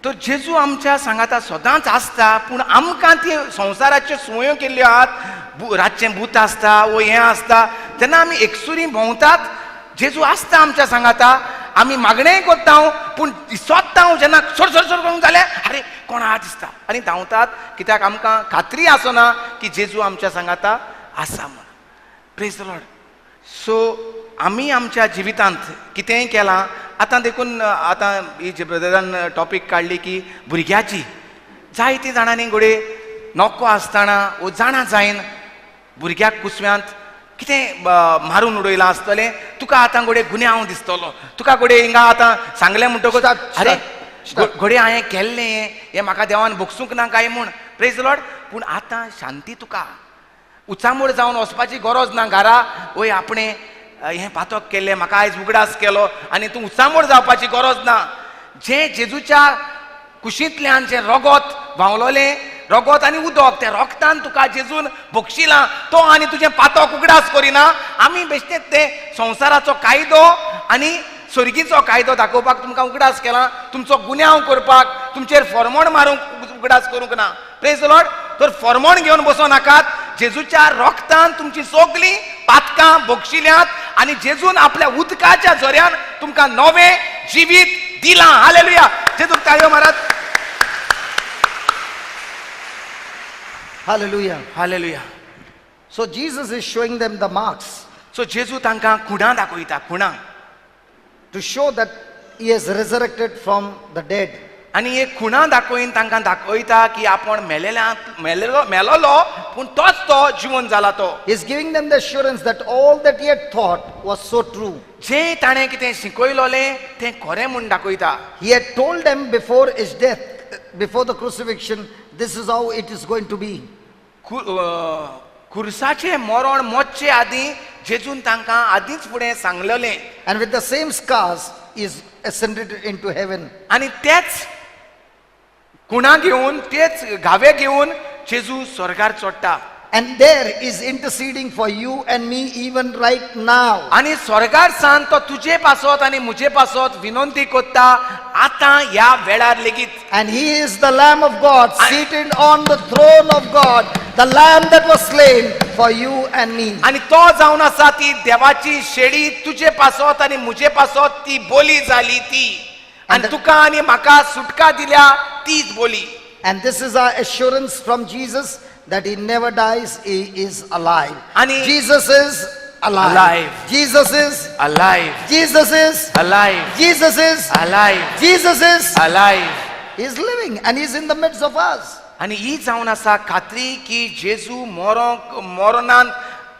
तर जेजू आमच्या सांगाता सदांच आसता, पूण आमकां ती संवसाराच्यो संवयो केल्ल्यो आहात, रातचें भूत आसता वो हें आसता, तेन्ना आमी एकसुरी भोंवतात. जेजू आसता आमच्या सांगाता, आमी मागणेय करता, पूण सोदता जेन्ना सर सर सर करूंक जालें, अरे कोण आहा दिसता आनी धांवतात, कित्याक आमकां खात्री आसना की जेजू आमच्या सांगाता आसा म्हण. Praise the Lord. सो आमी आमच्या जिवितांत कितेंय केलां. आतां देखून आतां ही जे ब्रदरान टॉपीक काडली की भुरग्याची, जायती जाणांनी घोडे नॉको आसतना वो जाणा जायन भुरग्याक कुसव्यांत कितें मारून उडयलां आसतलें, तुका आतां घोडे गुन्यांव दिसतलो, तुका घोडे हिंगा आतां सांगलें म्हणटकूच अरे घोडे हांवें केल्लें हें म्हाका देवान भोगसूंक ना काय म्हूण. Praise the Lord. पूण आतां शांती तुका, उचामोड जावन वचपाची गरज ना घरा. वय आपणें हें पातक केल्लें, म्हाका आयज उगडास केलो आनी तूं उचामोड जावपाची गरज ना. जें जेजूच्या कुशींतल्यान जें रगत व्हांवलोलें, रगत आनी उदक, त्या रोगतान तुका जेजून भोगशिलां, तो आनी तुजें पातक उगडास करिना. आमी बेश्टेच तें संवसाराचो कायदो आनी सर्गीचो कायदो दाखोवपाक तुमकां उगडास केला, तुमचो गुन्यांव करपाक, तुमचेर फॉर्मोण मारूंक उगडास करूंक ना. Praise the Lord. तर फॉर्मोण घेवन बसो नाकात. जेजूच्या रोगतान तुमची सगळीं पातकां भोगशिल्यांत आनी जेजून आपल्या उदकाच्या झऱ्यान तुमकां नवें जिवीत दिलां. हालेलुया. जेजूक ताळयो मारात. Hallelujah. Hallelujah. So Jesus is showing them the marks सो जेजू तांकां खुणां दाखयता, खुणां, to show that he has resurrected from the dead. आनी हे खुणां दाखोवन तांकां दाखयता की आपण मेलोलो पूण तोच तो जिवन जाला. तो He is giving them the assurance that all that he had thought was so true. जें ताणें कितें शिकयलोलें तें खरें म्हूण दाखयता. He had told them before his death, before the crucifixion, this is how it is going to be. खुर्साचें मरण मोच्चे आदीं जेजून तांकां आदींच फुडें सांगलेलें. And with the same scars, he is ascended into heaven. आनी तेच खुणां घेवन, तेच घावे घेवन जेजू स्वर्गार चडटा. And there is interceding for you and me even right now. आनी स्वर्गार सान तो तुजे पासत आनी मुजे पासत विनंती करता आतां ह्या वेळार लेगीत. And he is the Lamb of God seated on the throne of God, the Lamb that was slain for you and me. आनी तो जावन आसा ती देवाची शेळी, तुजे पासत आनी मुजे पासत ती बोली जाली ती, आनी तुका आनी म्हाका सुटका दिल्या तीच बोली. And this is our assurance from Jesus that he never dies, he is alive. Ani- Jesus is alive. Alive. Jesus is alive, Jesus is alive, Jesus is alive, Jesus is alive. he is living and he is in the midst of us. आनी ही जावन आसा खात्री की जेजू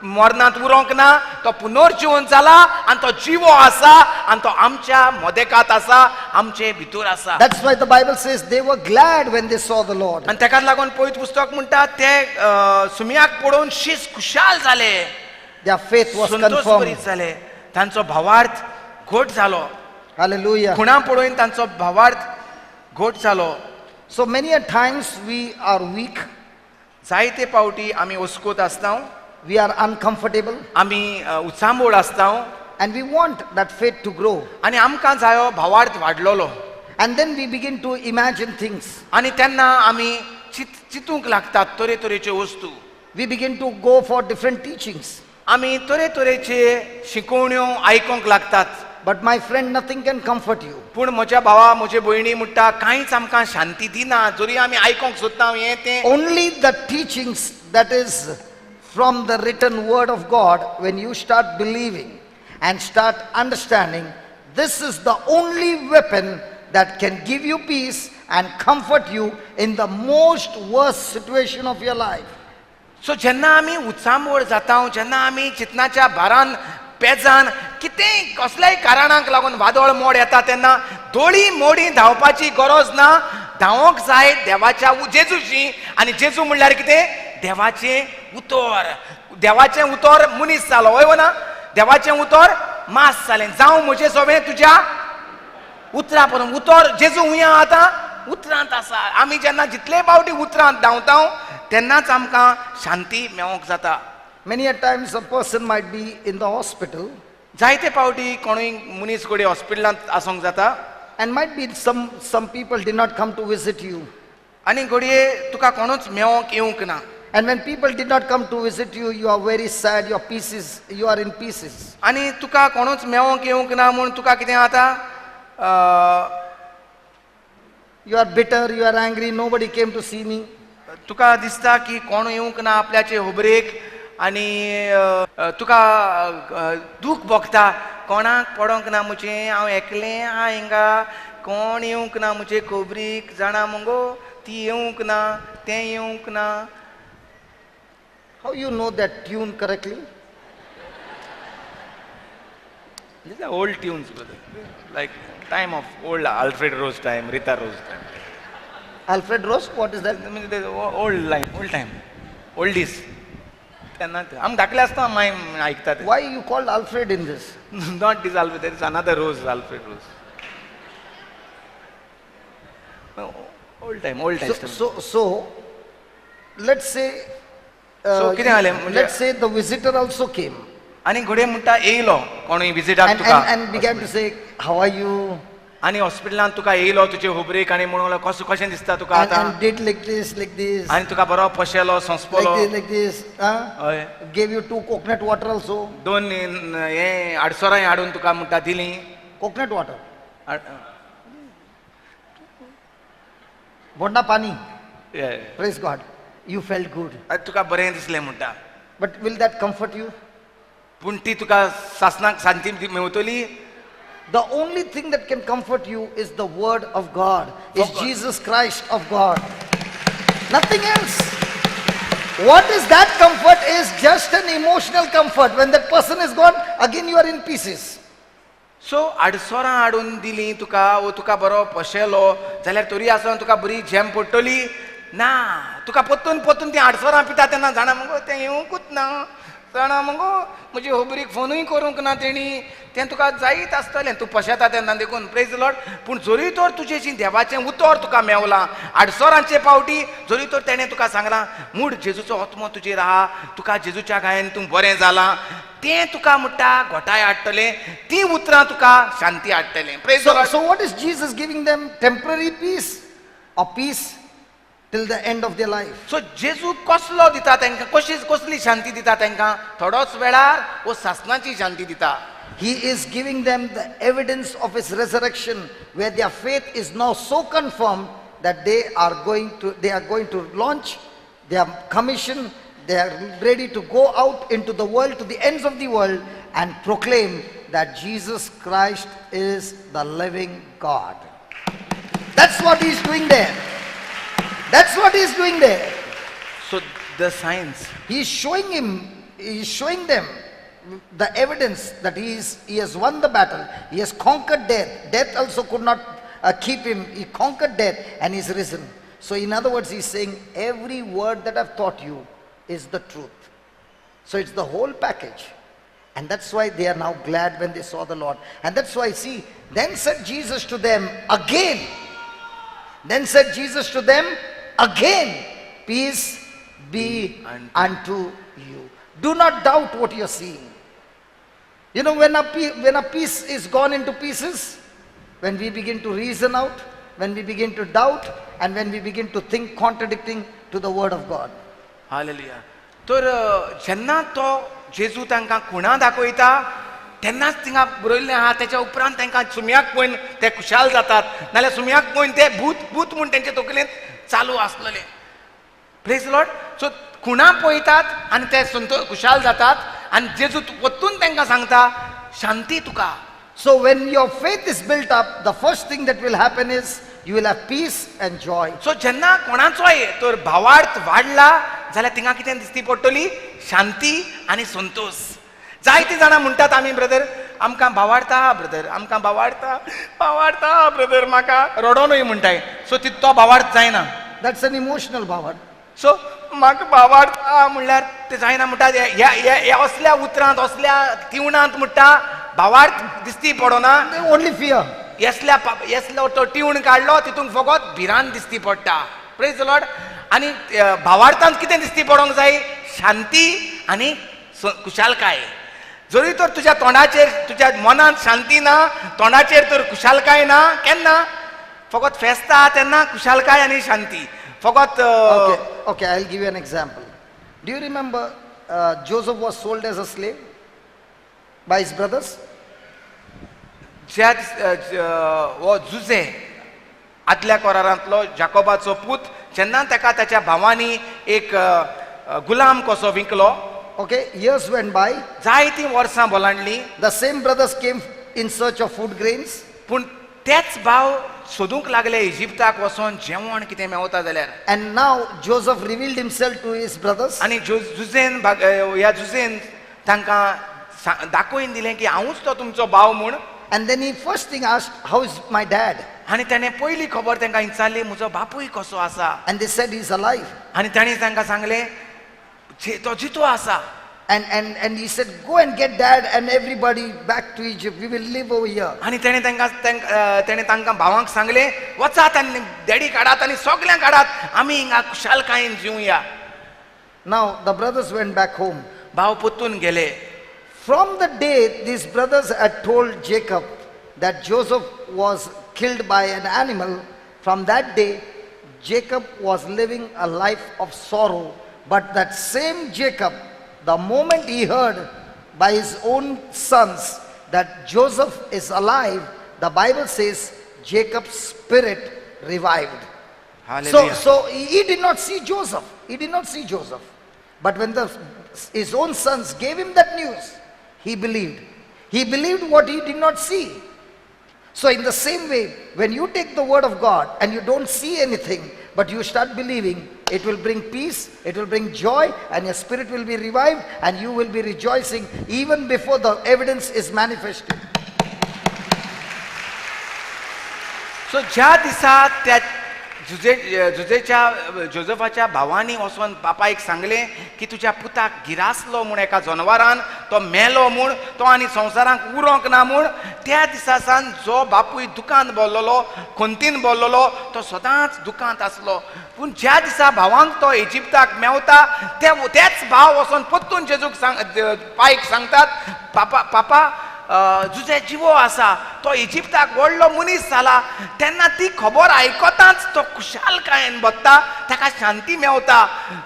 मरणांत उरोंक ना, तो पुनर्जीवन जाला आनी तो जिवो आसा आनी तो आमच्या मदेकात आसा, आमचे भितर आसा. That's why the Bible says they were glad when they saw the Lord. आनी तेकाच लागून पवित्र पुस्तक म्हणटा ते सुमयाक पळोवन शीस खुशाल जाले, Their faith was Santosh confirmed. भरीत जाले, तांचो भावार्थ घोट जालो. Hallelujah. खुणां पळोवन तांचो भावार्थ घोट जालो. So many a times we are weak, जायते पावटी आमी ओस्कोत आसता, we are uncomfortable, आमी उचांबोळ आसता, and we want that faith to grow. आनी आमकां जायो भावार्थ वाडलोलो. And then we begin to imagine things. आनी तेन्ना आमी चिंतूंक लागतात तरेतरेच्यो वस्तू. We begin to go for different teachings. आमी तरेतरेचे शिकवण्यो आयकूंक लागतात. But my friend, nothing can comfort you. पूण म्हज्या भावा म्हजे भयणी म्हणटा कांयच आमकां शांती दिना, जरी आमी आयकूंक सोदता हें तें. Only the teachings that is from the written word of God, when you start believing and start understanding, this is the only weapon that can give you peace and comfort you in the most worst situation of your life. सो जेन्ना आमी उचांबोळ जाता, जेन्ना आमी चिंतनाच्या भारान पेजान कितेंय कसल्याय कारणांक लागून वादळ मोड येता, तेन्ना दोळी मोडी धांवपाची गरज ना. धांवोंक जाय देवाच्या जेजूची, आनी जेजू म्हणल्यार कितें? देवाचें उतर. देवाचें उतर मनीस जालो, वय ना? देवाचें उतर मास जालें. जावं म्हजें सगळें तुज्या उतरा पर्यंत. उतर जेजू हुंया आतां उतरांत आसा. आमी जेन्ना जितले फावटी उतरांत धांवता तेन्नाच आमकां शांती मेळोंक जाता. Many a times a person might be in the hospital, जायते फावटी कोणूय मनीस घोडे हॉस्पिटलांत आसोंक जाता, And might be some people did not come to visit you. आनी घडये तुका कोणूच मेळोंक येवंक ना. And when people did not come to visit you, you are very sad, you are in pieces. आनी तुका कोणूच मेळोंक येवंक ना म्हूण तुका कितें जाता? You are bitter, you are angry, nobody came to see me. तुका दिसता की कोण येवंक ना आपल्याचे होबरेक आनी तुका दूख भोगता कोणाक पडोंक ना मुझे हांव एकलें हा हिंगा कोण येवंक ना मुझे खोबरीक जाणा मुगो ती येवंक ना तें येवंक ना. How you know that tune correctly? These are old tunes, brother. Like time of old Alfred Rose time, Rita Rose time. Alfred Rose, what is that? I mean, the old line, old time, oldies. तेन्ना आमी धाकले आसता my आयकता ते. Why you called Alfred in this? Not this Alfred, there is another Rose, Alfred Rose. No, old time, old time. So let's say, So, कितें जालें? म्हणजे- let's say the visitor also came आनी घोडये म्हणटा येयलो कोणूय विजिटाक तुका and began to say, how are you? आनी हॉस्पिटलांत तुका येयलो तुजे होबरेक आनी म्हणून कशें दिसता तुका आतां And did like this, आनी तुका बरो पोशेलो संस्पोलो like this. हय Gave you 2 coconut water also. दोन हे आडसोरांय हाडून तुका म्हणटा दिलीं Coconut water. Odd- Bonda pani. Hey, Praise God. You felt good. आनी तुका बरें दिसलें म्हणटा But will that comfort you? पूण ती तुका सासणाक शांती मेवतली. The only thing that can comfort you is the word of God, is Of God. Jesus Christ of God. Nothing else. What is that comfort is just an emotional comfort. When that person is gone, again you are in pieces. सो आडसोरां हाडून दिलीं तुका वो तुका बरो पोशेलो जाल्यार तरी आसोन तुका बरी झेम पडटली ना. तुका पोत्तून पोत्तून ती आडसोरां पिता तेन्ना जाणा मगो तें येवंकूच ना जाणा मगो म्हजी होबरीक फोनूय करूंक ना तेणी तें तुका जायत आसतलें तूं पोशेता तेन्ना देखून प्रेज लॉर्ड. पूण जोरी तर तुजेशी देवाचें उतर तुका मेवलां आडसोरांचे पावटी जोरी तर तेणें तुका सांगलां मूड जेजूचो आत्मो तुजेर आहा तुका जेजूच्या गायन तूं बरें जालां तें तुका म्हणटा घोटाय हाडटलें ती उतरां तुका शांती हाडटलें. Praise Lord. So what is Jesus giving them? Temporary peace or peace till the end of their life? सो जेजू कसलो दिता तांकां कसली शांती दिता तांकां थोडोच वेळार वो सासणाची शांती दिता. He is giving them the evidence of his resurrection, where their faith is now so confirmed that they are going to launch their commission. They are ready to go out into the world, to the ends of the world, and proclaim that Jesus Christ is the living God. That's what he's doing there. That's what he's doing there. So the signs. He's showing them the evidence that he has won the battle. He has conquered death. Death also could not keep him. He conquered death and he's risen. So in other words, he's saying every word that I've taught you is the truth. So it's the whole package. And that's why they are now glad when they saw the Lord. And that's why, see, then said Jesus to them again. Then said Jesus to them again, peace be unto you. Do not doubt what you're seeing. You know, when a piece is gone into pieces, when we begin to reason out, when we begin to doubt, and when we begin to think contradicting to the word of God. Hallelujah. तर जेन्ना तो जेजू तांकां खुणा दाखयता तेन्नाच थिंगा बरयल्लें आहा तेच्या उपरांत तांकां सुमयाक पळोवन ते खुशाल जातात नाल्यार सुमयाक पळोवन ते भूत म्हूण तेंचे तकलेंत चालू आसलेलें. Praise Lord. सो खुणा पळयतात आनी ते खुशाल जातात आनी जेजू वत्तून तांकां सांगता शांती तुका. So when your faith is built up, the first thing that will happen is you will have peace and joy. सो जेन्ना कोणाचोय तर भावार्थ वाडला जाल्यार थिंगा कितें दिसती पडटली शांती आनी संतोष. जायतीं जाणां म्हणटात आमी ब्रदर आमकां भावार्थ आहा ब्रदर आमकां भावार्थ आहा ब्रदर म्हाका रडोनूय म्हणटाय. सो तो भावार्थ जायना. That's an emotional power. सो म्हाका भावार्थ आहा म्हणल्यार ते जायना म्हणटा ह्या असल्या उतरांत असल्या तिवणांत म्हणटा भावार्थ दिसती पडना. They only fear. येसलो तो ट्यून काडलो तितूंक फकत भिरांत दिसती पडटा. Praise the Lord. आनी भावार्थांत कितें दिसती पडोंक जाय शांती आनी कुशालकाय. जरी तर तुझ्या तोंडाचेर तुझ्या मनात शांती ना, तोंडाचेर तर खुशालकाय ना, केन्ना फकत फेस्ता तेन्ना खुशालकाय आनी शांती फकत Okay, I'll give you an example. Do you remember Joseph was sold as a slave by his brothers? ज्या हो जुजे आदल्या कोरारांतलो जाकोबाचो पूत जेन्ना ताका ताच्या भावांनी एक गुलाम कसो विकलो, Okay, years went by. जायतीं वर्सां बोलांडलीं, The same brothers came in search of food grains. पूण तेच भाव सोदूंक लागले इजिप्ताक वचोन जेवण कितें मेवता जाल्यार. And now Joseph revealed himself to his brothers. आनी जुजेन ह्या जुजेन तांकां दाखोवन दिलें की हांवूच तो तुमचो भाव म्हूण. And then he first thing asked, how is my dad? आनी ताणें पयली खबर तांकां विचारली म्हजो बापूय कसो आसा. And they said he's alive. आनी ताणें तांकां सांगलें तो जितो आसा. And he said, go and get dad and everybody back to Egypt. We will live over here. आनी ताणें तांकां भावांक सांगलें वचात आनी डॅडी काडात आनी सगळ्यांक काडात, आमी हिंगा खुशालकायेन जिवया. Now the brothers went back home. भाव पोत्तून गेले. From the day these brothers had told Jacob that Joseph was killed by an animal, from that day Jacob was living a life of sorrow. But that same Jacob, the moment he heard by his own sons that Joseph is alive, the Bible says Jacob's spirit revived. Hallelujah. So he did not see Joseph. He did not see Joseph. But when his own sons gave him that news, he believed. He believed what he did not see. So in the same way, when you take the word of God and you don't see anything, but you start believing, it will bring peace, it will bring joy, and your spirit will be revived, and you will be rejoicing even before the evidence is manifested. सो ज्या दिसा त्या जोसेफाच्या भावांनी वचून बापायक सांगलें की तुज्या पुताक गिरासलो म्हूण एका जनवारान, तो मेलो म्हूण, तो आनी संवसारांक उरोंक ना म्हूण, त्या दिसा सावन जो बापूय दुकांत बोल्लोलो, खंतीन बोल्लोलो, तो सदांच दुकांत आसलो. पूण ज्या दिसा भावांक तो इजिप्ताक मेवता, तेच भाव वचून परतून जेजूक पायक सांगतात, पापा जुजे जिवो आसा, तो इजिप्ताक व्हडलो मनीस जाला. तेन्ना ती खबर आयकताच तो खुशालकायेन बसता, ताका शांती मेवता,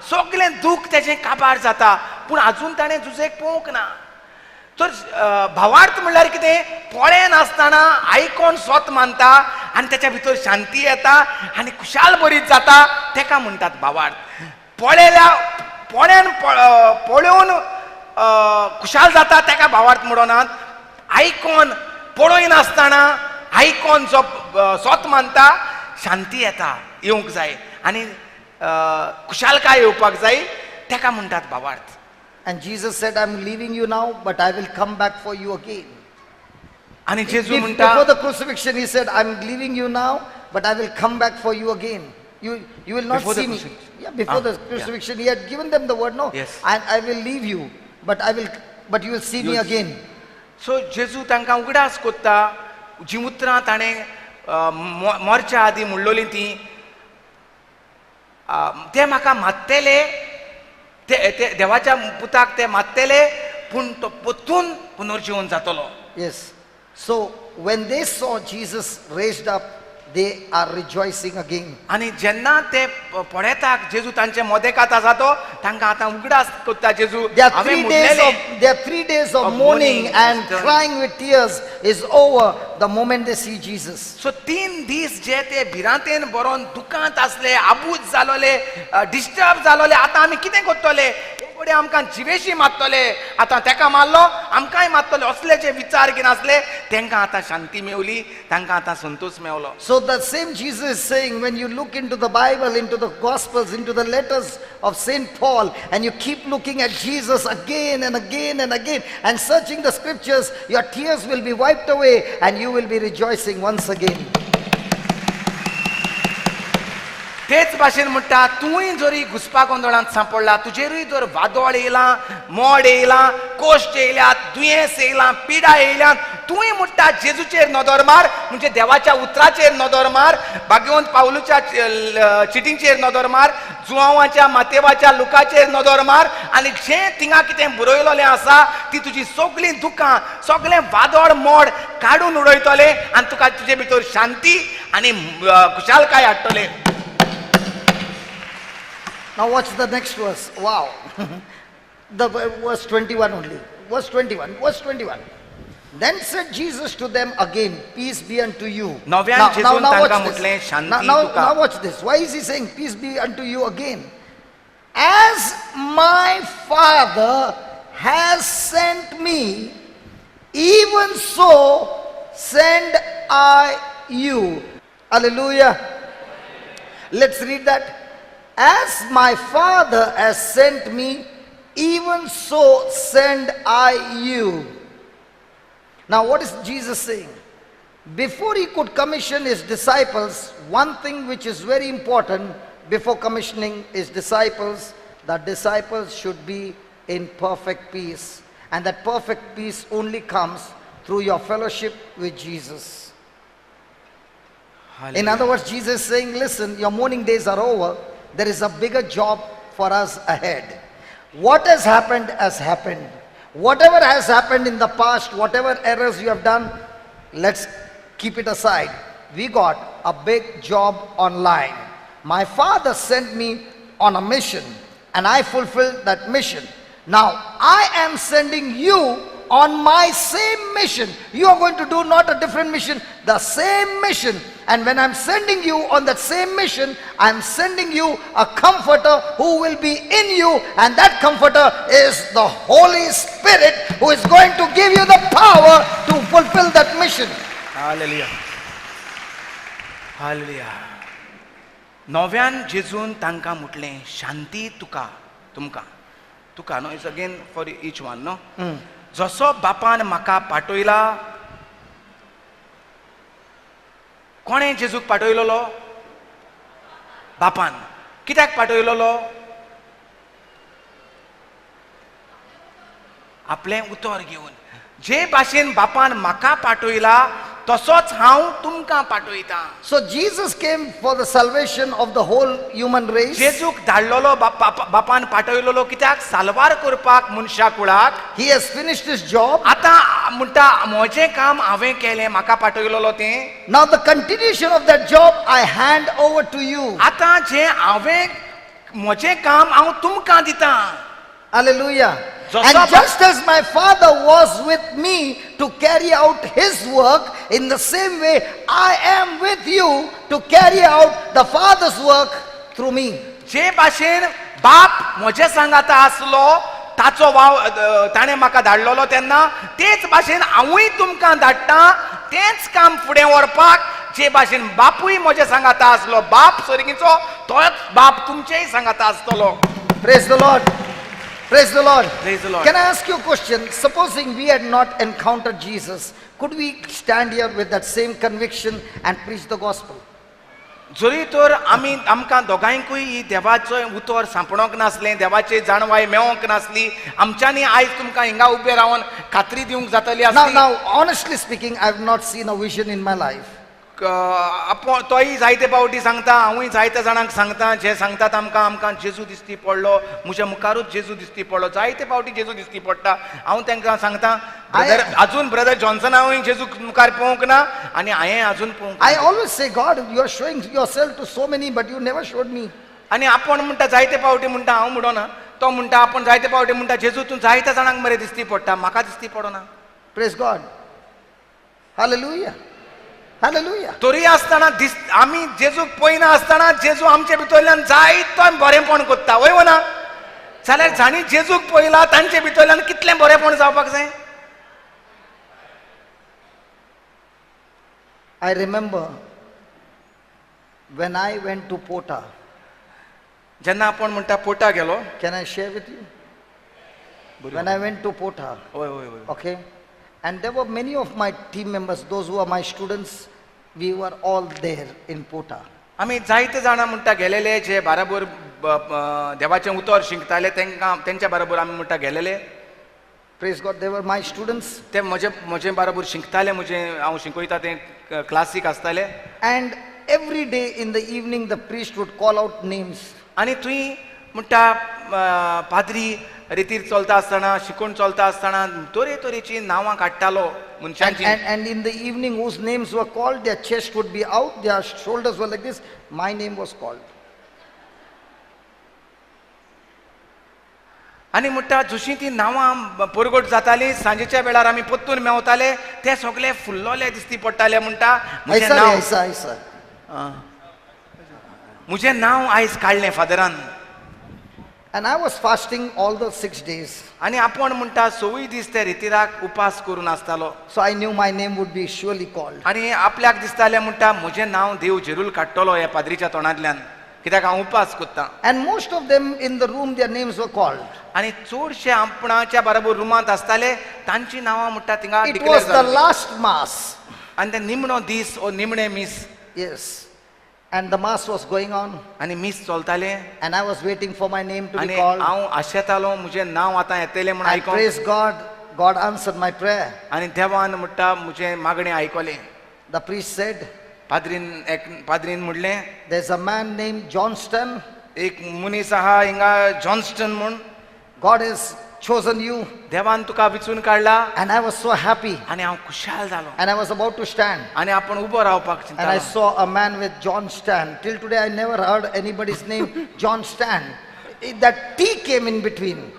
सगळें दूख तेजें काबार जाता. पूण आजून ताणें जुजेक पळोवंक ना. तर भावार्थ म्हणल्यार कितें, पोळें नासतना आयकोन स्वत मानता आनी तेच्या भितर शांती येता आनी खुशाल बरीत जाता, तेका म्हणटात भावार्थ. पोळ्यान पळोवन खुशाल जाता तेका भावार्थ म्हणनात. आयकोन पळोय नासतना आयकोन जो स्वत मानता, शांती येवंक जाय आनी खुशालकाय येवपाक जाय, तेका म्हणटात भावार्थ. And Jesus said, I'm leaving you now, but I will come back for you again. आनी जेजू म्हणटा, Before the crucifixion, he said, I'm leaving you now, but I will come back for you again. You will not Before the see me. crucifixion. Yeah, before the crucifixion, he had given them the word, no, Yes. I will leave you, but you will see me again. सो जेजू तांकां उगडास कोत्ता. जीं उतरां ताणें मोरच्या आदीं म्हणलोलीं तीं, ते म्हाका मात्तेले, ते देवाच्या पुताक ते मात्तेले, पूण तो परतून पुनर्जीवन जातलो. Yes. So when they saw Jesus raised up, they are rejoicing again. आनी जेन्ना ते पळेतात जेजू तांचे मदेकात आसा तो, तांकां आतां उगडास कोत्ता जेजू. There are 3 days of mourning and crying with tears is over the moment they see Jesus. सो 3 दीस जे ते भिरांतेन बरोवन दुकांत आसले, आबूज जालोले, डिस्टर्ब जालोले, आतां आमी कितें करतले, फुडें आमकां जिवेशी मारतले, आतां तेका मारलो आमकांय मारतले, असले जे विचार कितें आसले तांकां आतां शांती मेवली, तांकां आतां संतोष मेवलो. So the same Jesus is saying, when you look into the Bible, into the Gospels, into the letters of St. Paul, and you keep looking at Jesus again and again and again, and searching the scriptures, your tears will be wiped away, and you will be rejoicing once again. तेच भाशेन म्हणटा, तूंय जरी घुसपा गोंदळांत सांपडला, तुजेरूय जर वादळ येयलां, mode येयलां, cost येयल्यात, दुयेंस येयलां, पिडा येयल्यात, तूंय म्हणटा जेजूचेर नदर मार म्हणजे देवाच्या उतराचेर नदर मार, भाग्यवंत पावलूच्या चिटींचेर नदर मार, जुआंवाच्या मातेवाच्या लुकाचेर नदर मार, आनी जें थिंगा कितें बरयलोलें आसा ती तुजी सगळीं दुखां सगळें वादळ मोड काडून उडयतले आनी तुका तुजे भितर शांती आनी खुशालकाय हाडटले. Now watch the next verse. Wow. The verse 21 only. Verse 21. Verse 21. Then said Jesus to them again, peace be unto you. नव्यान जेजून तांकां म्हटलें, शांती तुका. Now watch this. Why is he saying peace be unto you again? As my Father has sent me, even so send I you. Hallelujah. Let's read that. As my Father has sent me, even so send I you. Now what is Jesus saying? Before he could commission his disciples, one thing which is very important before commissioning his disciples, the disciples should be in perfect peace. And that perfect peace only comes through your fellowship with Jesus. In other words, Jesus is saying, listen, your mourning days are over. There is a bigger job for us ahead. What has happened has happened. Whatever has happened in the past, whatever errors you have done, let's keep it aside. We got a big job online. My Father sent me on a mission and I fulfilled that mission. Now I am sending you on my same mission. You are going to do not a different mission, the same mission. And when I'm sending you on that same mission, I'm sending you a comforter who will be in you, and that comforter is the Holy Spirit, who is going to give you the power to fulfill that mission. Hallelujah. Hallelujah. नव्यान जेजून तांकां म्हटलें, शांती तुका, तुमकां, तुका no, it's again for each one no. जसो बापान म्हाका पाठयला, कोणें जेजूक पाठयलोलो? बापान. कित्याक पाठयलोलो? आपलें उतर घेवन. जे भाशेन बापान म्हाका पाठयला तसोच हांव तुमकां पाठयता. So Jesus came for the salvation of the whole human race. जेजूक धाडलोलो बापान पाठयलोलो कित्याक? साल्वार करपाक मनशा कुळाक. He has finished his job. आतां म्हणटा म्हजें काम हांवें केलें, म्हाका पाठयलोलो तें. Now the continuation of that job I hand over to you. आतां जें हांवें म्हजें काम हांव तुमकां दितां. Hallelujah. And just as my Father was with me to carry out his work, in the same way I am with you to carry out the Father's work through me. जे भाशेन बाप म्हजे सांगाता आसलो, ताचो वाव ताणें म्हाका धाडलोलो तेन्ना तेच भाशेन हांवूय तुमकां धाडटा, तेंच काम फुडें व्हरपाक. जे भाशेन बापूय म्हजे सांगाता आसलो, बाप सर्गीचो, तोच बाप तुमचेय सांगाता आसतलो. Praise the Lord. Praise the Lord. Praise the Lord. Can I ask you a question? Supposing we had not encountered Jesus, could we stand here with that same conviction and preach the gospel? जरी तर आमकां दोगांयकूय ही देवाचें उतर सांपणोंक नासलें, देवाची जाणवाय मेळोंक नासली, आमच्यांनी आयज तुमकां हिंगा उबे रावन खात्री दिवंक जातली आसली. Now, honestly speaking, I have not seen a vision in my life. तोय जायते फावटी सांगता, हांवूय जायत्या जाणांक सांगता, जे सांगतात आमकां जेजू दिसती पडलो, म्हज्या मुखारूच जेजू दिसती पडलो, जायते फावटी जेजू दिसती पडटा. हांव तांकां सांगता, अजून ब्रदर जॉन्सनावूय जेजू मुखार पळोवंक ना आनी हांवें अजून पळोवंक. I always say, God, you are showing yourself to so many, but you never showed me. आनी आपण म्हणटा जायते फावटी म्हणटा, हांव म्हणना, तो म्हणटा आपण जायते फावटी म्हणटा जेजू तूं जायत्या जाणांक मरे दिसती पडटा, म्हाका दिसती पडना. Praise God. Hallelujah. Hallelujah. तरी आसतना आमी जेजूक पळयना आसतना जेजू आमचे भितरल्यान जायतो बरेपण करता, वय ना? जाल्यार जाणी जेजूक पळयला तांचे भितरल्यान कितलें बरेपण जावपाक जाय. I remember when I went to Pota. जेन्ना आपण म्हणटा पोटा गेलो. Can I share with you? When I went to Pota. वय वय वय. Okay. And there were many of my team members, those who are my students, we were all there in Pota. आमी जायते जाणां म्हणटा गेलेले, जे बरोबर देवाचें उतर शिंकताले तेंच्या बरोबर आमी म्हणटा गेलेले. Praise God, they were my students. ते म्हजे बरोबर शिकताले, हांव शिकयता ते क्लासीक आसताले. And every day in the evening, the priest would call out names. आनी थंय म्हणटा पाद्री रितीर चलता आसतना, शिकून चलता आसतना तरेतरेची नांवां काडटालो मनशांची. And in the evening, whose names were called, their chest would be out, their shoulders were like this. My name was called. आनी म्हणटा जशीं ती नांवां परगट जातालीं, सांजेच्या वेळार आमी परतून मेवताले, ते सगळे फुल्लोले दिसती पडटाले. म्हणटा म्हजें नांव आयज काडलें फादरान. And I was fasting all those 6 days. आनी आपूण म्हणटा 6 दीस ते रितीराक उपास करून आसतालो. So I knew my name would be surely called. आनी आपल्याक दिसतालें म्हणटा म्हजें नांव देव जरूर काडटलो ह्या पाद्रीच्या तोंडांतल्यान, कित्याक हांव उपास करतां. And most of them in the room, their names were called. आनी चडशे आपणाच्या बरोबर रुमांत आसताले, तांची नांवां म्हणटा थिंगा It डिक्लेअर was the जालीं. last mass. आनी ते निमणो दीस ओ निमणे मीस, Yes. And the mass was going on. आनी मीस चलताले. And I was waiting for my name to आनी be called. हांव आशेतालो म्हजें नांव आतां येतलें म्हूण And आयकोन. praise God, God answered my prayer. आनी देवान म्हणटा म्हजें मागणें आयकलें. The priest said, पाद्रीन म्हणलें, there's a man named Johnston. एक मनीस आहा हिंगा जॉन्स्टन म्हूण, God has chosen you. देवान तुका विचून काडला. And I was so happy. आनी हांव खुशाल जालो. And I was about to stand. आनी आपूण उबो रावपाक And I चिंतालो. saw a man with John Stan. Till today, I never heard anybody's name, John Stan. That T came in between.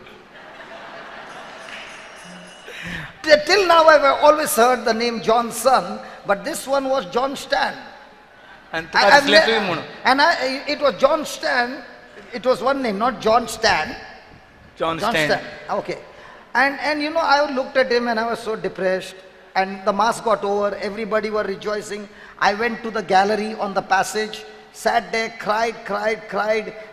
Till now, I've always heard the name Johnson, but this one was John Stan. आनी तुका दिसलें तुवें म्हूण. It was John Stan. It was one name, not John Stan. John John Stan. Stan. Okay. And you know, I looked at him and I was so depressed. And the mass got over. Everybody were rejoicing. I went to the gallery on the passage, sat there, cried.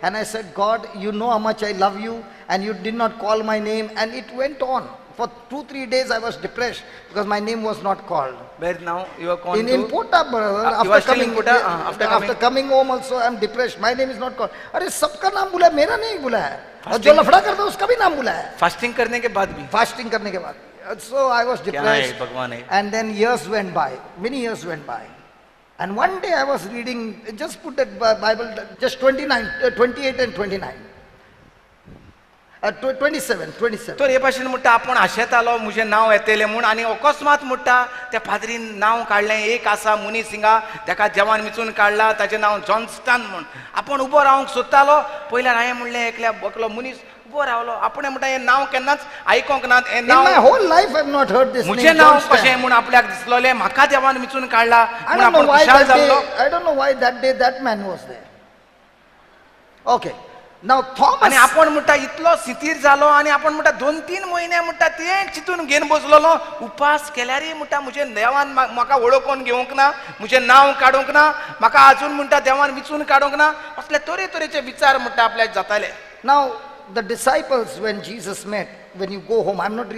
And I said, God, you know how much I love you. And you did not call my name. And it went on. For 2-3 days I was depressed because my name was not called. Where now you are gone In to? Pota, brother. You are still in Pota? After coming home also, I'm depressed. My name is not called. अरे सबका नाम बुला है, मेरा नहीं बुला है. और जो लफड़ा करता है उसका भी नाम बुला है. फास्टिंग करने के बाद भी. Fasting करने के बाद. So I was क्या है depressed. भगवान है. And then years went by. Many years went by. And one day I was reading, just put that Bible, just 28 and 29. 27. तर हे भाशेन म्हणटा आपूण आशेतालो म्हजें नांव येतलें म्हूण, आनी अकस्मात म्हणटा त्या फादरीन नांव काडलें. एक आसा मनीस हिंगा, ताका देवान विचून काडला, ताचें नांव जॉन्स्टन म्हूण. आपूण उबो रावंक सोदतालो. पयल्यार हांवें म्हणलें एकलो मनीस उबो रावलो. आपूण म्हणटा हें नांव केन्नाच आयकोंक ना. हें In my नांव whole life I've not heard this name. म्हजें नांव John Stan. कशें म्हूण आपल्याक दिसलोलें. म्हाका देवान विचून काडला I म्हूण don't know आपूण why खुशाल that जाल्लो. day. I don't know why that day that man was there. Okay. Now Thomas. आनी आपूण म्हणटा इतलो सिथीर जालो, आनी आपूण म्हणटा 2-3 म्हयने म्हणटा तें चिंतून घेवन बसलोलो. उपास केल्यारय म्हणटा म्हजें देवान म्हाका वळखून घेवंक ना, म्हजें नांव काडूंक ना, म्हाका आजून म्हणटा देवान विचून काडूंक ना. असले तरेतरेचे विचार म्हणटा आपल्याक जाताले. Now the disciples, when Jesus met, when you go home, I'm not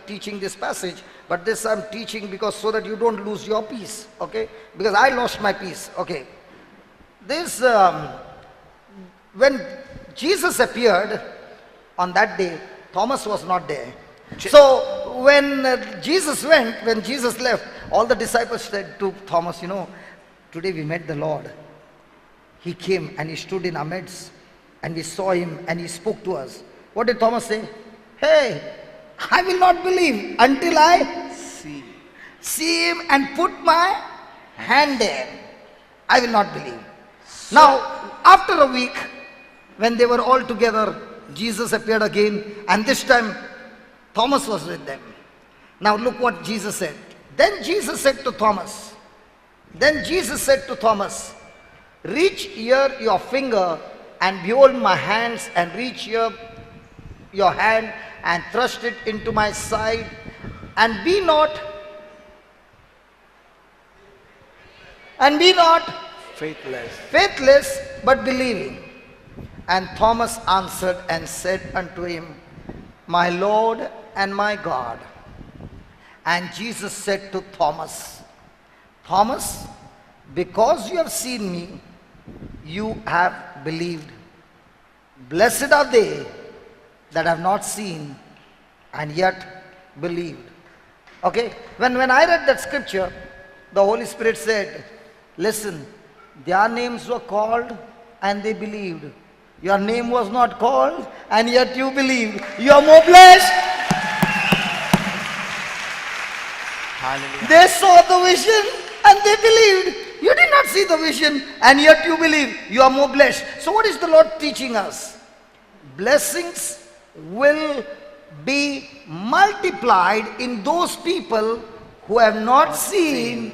teaching this passage, but this I'm teaching because so that you don't lose your peace, okay? Because I lost my peace, okay? This, when Jesus appeared on that day, Thomas was not there. So when Jesus left, all the disciples said to Thomas, you know, today we met the Lord. He came and he stood in our midst. And we saw him and he spoke to us. What did Thomas say? Hey, I will not believe until I see him and put my hand there. I will not believe. Now, after a week, when they were all together, Jesus appeared again, and this time Thomas was with them. Now look what Jesus said. Then Jesus said to Thomas, reach here your finger and behold my hands, and reach here your hand and thrust it into my side, and be not faithless, but believing. And Thomas answered and said unto him, my Lord and my God. And Jesus said to Thomas, Thomas, because you have seen me, you have believed. Blessed are they that have not seen and yet believed. Okay, when I read that scripture, the Holy Spirit said, listen, their names were called and they believed. Your name was not called and yet you believed. You are more blessed. Hallelujah. They saw the vision and they believed. You did not see the vision and yet you believe. You are more blessed. So what is the Lord teaching us? Blessings will be multiplied in those people who have not seen,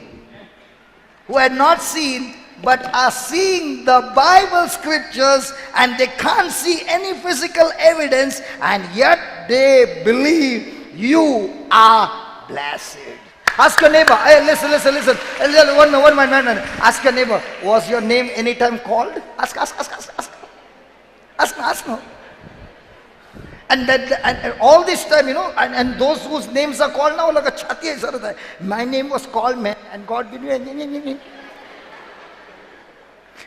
but are seeing the Bible scriptures and they can't see any physical evidence and yet they believe. You are blessed. Ask your neighbor, hey, listen. One minute. Ask your neighbor, was your name anytime called? Ask no. And all this time, and those whose names are called now, like a chati hai sir. My name was called, man, and God did me.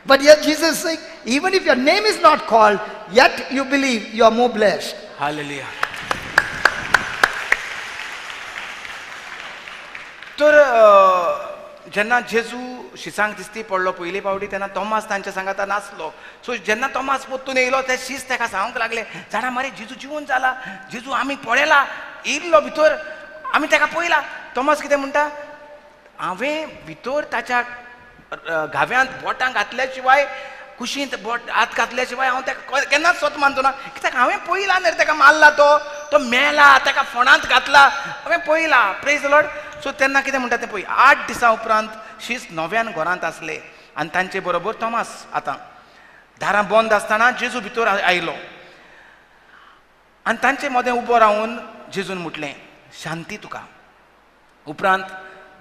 But yet Jesus is saying, even if your name is not called, yet you believe, you are more blessed. Hallelujah. तर जेन्ना जेजू शिसांक दिसती पडलो पयली फावटी तेन्ना तोमास तांच्या सांगाता नासलो. सो जेन्ना तोमास परतून येयलो ते शीस ताका सांगूंक लागले, जाणा मरे जेजू जिवून जाला, जेजू आमी पळयला, येयल्लो भितर, आमी ताका पळयला. तोमास कितें म्हणटा, हांवें भितर ताच्या घाव्यांत बोटां घातल्या शिवाय, कुशींत हात घातल्या शिवाय हांव ताका केन्नाच स्वत मानचो ना. कित्याक हांवें पळयला न्ही ताका मारला, तो मेला, ताका फोंडांत घातला, हांवें पळयला. Praise the Lord. सो तेन्ना कितें म्हणटा तें पळय, 8 दिसां उपरांत शीस 9व्यान घरांत आसले आनी तांचे बरोबर तोमास. आतां दारां बंद आसतना जेजू भितर आयलो आनी तांचे मदें उबो रावन जेजून म्हटलें, शांती तुका. उपरांत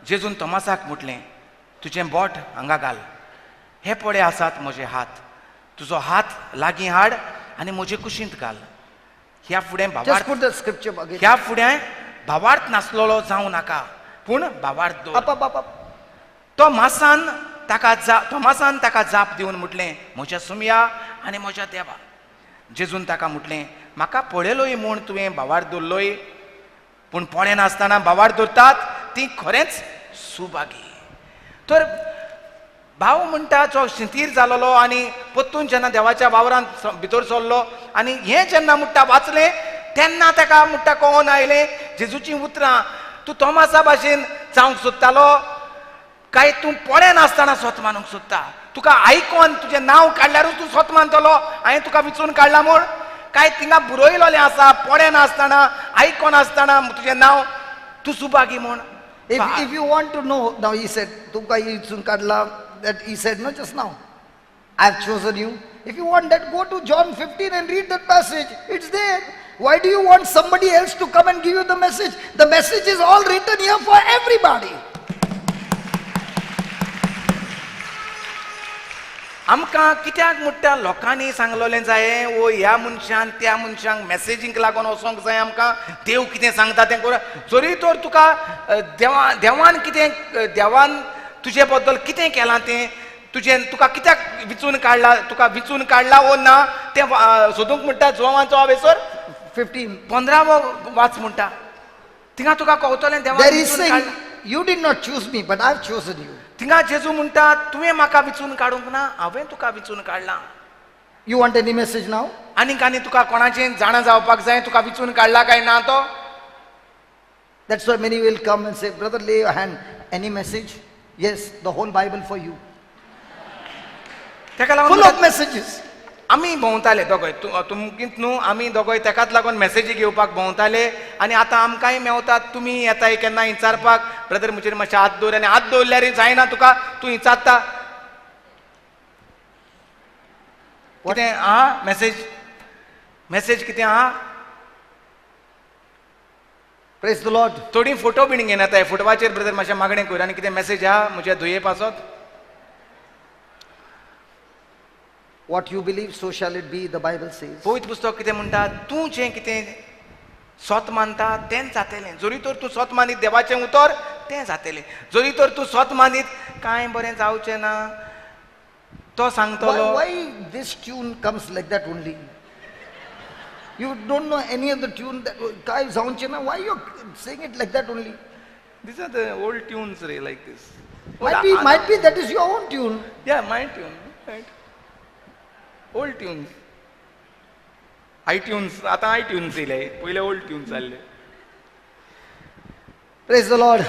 जेजून तोमासाक म्हटलें, तुजें बोट हांगा घाल, हे पळय आसात म्हजे हात, तुजो हात लागीं हाड आनी म्हजे कुशींत घाल. ह्या फुडें भावार्थ नासलोलो जावं नाका, पूण भावार्थ दवर. तोमासान ताका जाप दिवन म्हटलें, म्हज्या सुमया आनी म्हज्या देवा. जेजून ताका म्हटलें, म्हाका पळयलोय म्हूण तुवें भावार्थ दवरलोय, पूण पळय नासतना भावार्थ दवरतात ती खरेंच सुभागी. तर भाव म्हणटा जो शिंतीर जालोलो आनी परतून जेन्ना देवाच्या वावरांत भितर सरलो आनी हें जेन्ना म्हणटा वाचलें, तेन्ना ताका म्हणटा कळोन आयलें जेजूचीं उतरां. तूं तोमासा भाशेन जावंक सोदतालो काय तूं पळय नासतना स्वत मानूंक सोदता? तुका आयकोन तुजें नांव काडल्यारूच तूं स्वत मानतलो हांवें तुका विचून काडला म्हूण? काय थिंगा बरयलोलें आसा पळय नासतना आयकोन आसतना तुजें नांव तूं सुभागी म्हूण? If you want to know, now he said, तुका विचून काडला, that he said, no, just now, I've chosen you. If you want that, go to John 15 and read that passage. It's there. Why do you want somebody else to come and give you the message? The message is all written here for everybody. आमकां कित्याक म्हणटा लोकांनी सांगलोलें जायें, वो ह्या मनशान त्या मनशांक मॅसेजींक लागून वचोंक जाय, आमकां देव कितें सांगता तें कर. जरी तर तुका देवान तुजे बद्दल कितें केलां तें तुका कित्याक विचून काडला वो ना तें सोदूंक म्हणटा. जोवांचो हांवेसर 15 वाच म्हणटा, थिंगा तुका कळटलें देवान you did not choose me, but I've chosen you. थिंगा जेजू म्हणटा तुवें म्हाका विचून काडूंक ना, हांवें तुका विचून काडलां. You want any message now? आनीक तुका कोणाचें जाणा जावपाक जाय, तुका विचून काडला काय ना तो? That's why many will come and say, brother, lay your hand. Any message? Yes, the whole Bible for you. Full of messages. आमी भोंवताले दोगोय, तुमकींत न्हू, आमी दोगोय तेकाच लागून मॅसेजी घेवपाक भोंवताले आनी आतां आमकांय मेवतात. तुमी येताय केन्ना विचारपाक, ब्रदर म्हजेर मातशें हात दवर, आनी हात दवरल्यार जायना तुका, तूं विचारता कितें आहा मॅसेज कितें आहा? Praise the Lord. थोडी फोटो बीन घेवन येताय, फोटवाचेर ब्रदर मातशें मागणें कर, आनी कितें मॅसेज आहा म्हज्या धुये पासत. What you believe, so shall it be, the Bible says. पवित्र पुस्तक कितें म्हणटा, तूं जें कितें स्वत मानता तेंच जातलें. जरी तर तूं स्वत मानीत देवाचें उतर तें जातलें. जरी तर तूं स्वत मानीत कांय बरें जावचें ना तो सांगतलो. Why this tune comes like that only? You don't know any of the tune that Kai Zaunchina. Why you saying it like that only? These are the old tunes, Ray, like this. Might be that is your own tune. Yeah, my tune, right? Old tunes. iTunes, आता iTunes येयले, पहिले old tunes चालले. Praise the Lord.